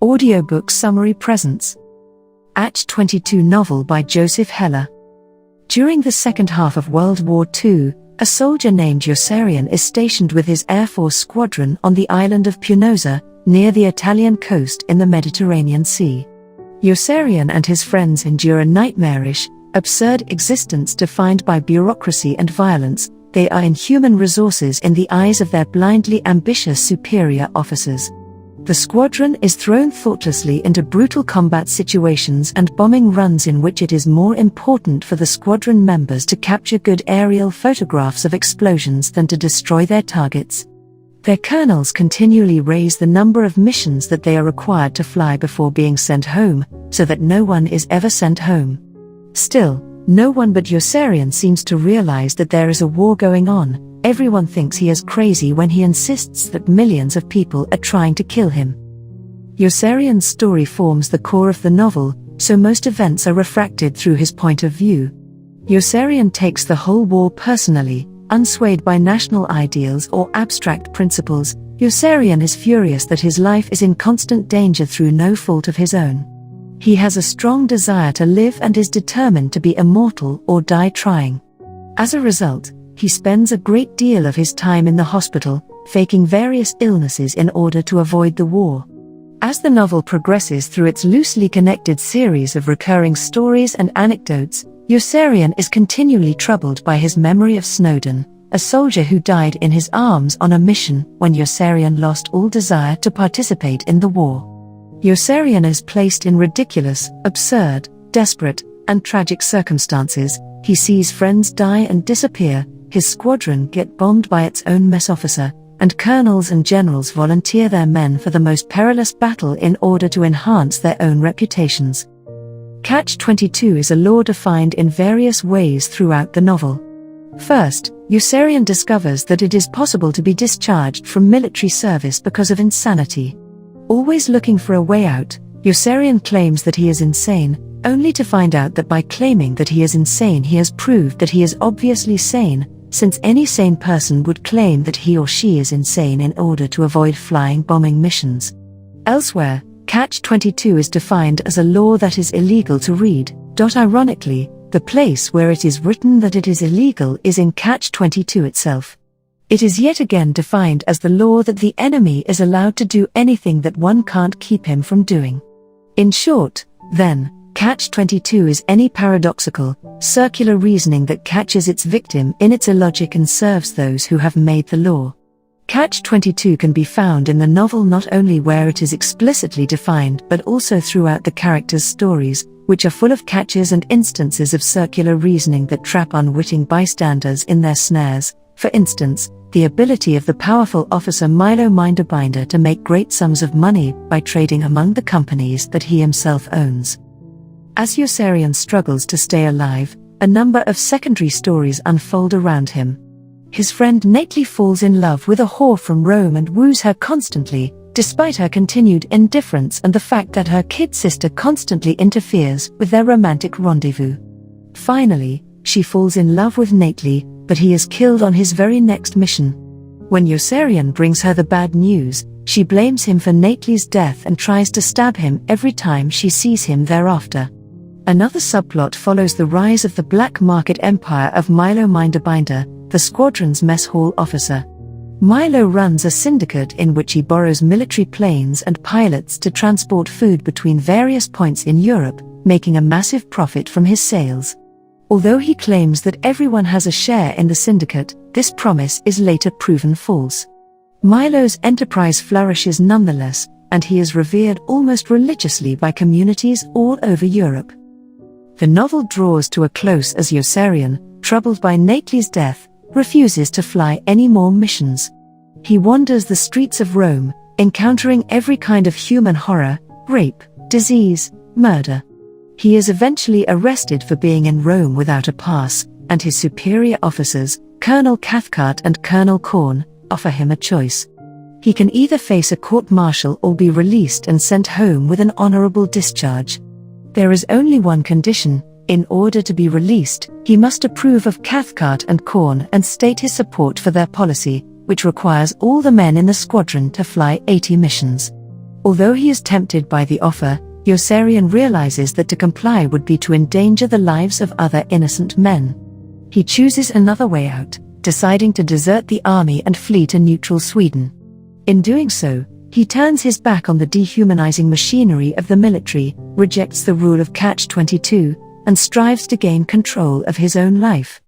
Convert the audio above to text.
Audiobook summary presents Catch-22 novel by Joseph Heller. During the second half of World War II, a soldier named Yossarian is stationed with his Air Force squadron on the island of Punosa, near the Italian coast in the Mediterranean Sea. Yossarian and his friends endure a nightmarish, absurd existence defined by bureaucracy and violence. They are inhuman resources in the eyes of their blindly ambitious superior officers. The squadron is thrown thoughtlessly into brutal combat situations and bombing runs in which it is more important for the squadron members to capture good aerial photographs of explosions than to destroy their targets. Their colonels continually raise the number of missions that they are required to fly before being sent home, so that no one is ever sent home. Still, no one but Yossarian seems to realize that there is a war going on. Everyone thinks he is crazy when he insists that millions of people are trying to kill him. Yossarian's story forms the core of the novel, so most events are refracted through his point of view. Yossarian takes the whole war personally, unswayed by national ideals or abstract principles. Yossarian is furious that his life is in constant danger through no fault of his own. He has a strong desire to live and is determined to be immortal or die trying. As a result, he spends a great deal of his time in the hospital, faking various illnesses in order to avoid the war. As the novel progresses through its loosely connected series of recurring stories and anecdotes, Yossarian is continually troubled by his memory of Snowden, a soldier who died in his arms on a mission when Yossarian lost all desire to participate in the war. Yossarian is placed in ridiculous, absurd, desperate, and tragic circumstances. He sees friends die and disappear, his squadron get bombed by its own mess officer, and colonels and generals volunteer their men for the most perilous battle in order to enhance their own reputations. Catch-22 is a law defined in various ways throughout the novel. First, Yossarian discovers that it is possible to be discharged from military service because of insanity. Always looking for a way out, Yossarian claims that he is insane, only to find out that by claiming that he is insane he has proved that he is obviously sane, since any sane person would claim that he or she is insane in order to avoid flying bombing missions. Elsewhere, Catch-22 is defined as a law that is illegal to read. Ironically, the place where it is written that it is illegal is in Catch-22 itself. It is yet again defined as the law that the enemy is allowed to do anything that one can't keep him from doing. In short, then, Catch-22 is any paradoxical, circular reasoning that catches its victim in its illogic and serves those who have made the law. Catch-22 can be found in the novel not only where it is explicitly defined but also throughout the characters' stories, which are full of catches and instances of circular reasoning that trap unwitting bystanders in their snares. For instance, the ability of the powerful officer Milo Minderbinder to make great sums of money by trading among the companies that he himself owns. As Yossarian struggles to stay alive, a number of secondary stories unfold around him. His friend Nately falls in love with a whore from Rome and woos her constantly, despite her continued indifference and the fact that her kid sister constantly interferes with their romantic rendezvous. Finally, she falls in love with Nately, but he is killed on his very next mission. When Yossarian brings her the bad news, she blames him for Nately's death and tries to stab him every time she sees him thereafter. Another subplot follows the rise of the black market empire of Milo Minderbinder, the squadron's mess hall officer. Milo runs a syndicate in which he borrows military planes and pilots to transport food between various points in Europe, making a massive profit from his sales. Although he claims that everyone has a share in the syndicate, this promise is later proven false. Milo's enterprise flourishes nonetheless, and he is revered almost religiously by communities all over Europe. The novel draws to a close as Yossarian, troubled by Nately's death, refuses to fly any more missions. He wanders the streets of Rome, encountering every kind of human horror, rape, disease, murder. He is eventually arrested for being in Rome without a pass, and his superior officers, Colonel Cathcart and Colonel Korn, offer him a choice. He can either face a court-martial or be released and sent home with an honorable discharge. There is only one condition: in order to be released, he must approve of Cathcart and Korn and state his support for their policy, which requires all the men in the squadron to fly 80 missions. Although he is tempted by the offer, Yossarian realizes that to comply would be to endanger the lives of other innocent men. He chooses another way out, deciding to desert the army and flee to neutral Sweden. In doing so, he turns his back on the dehumanizing machinery of the military, rejects the rule of Catch-22, and strives to gain control of his own life.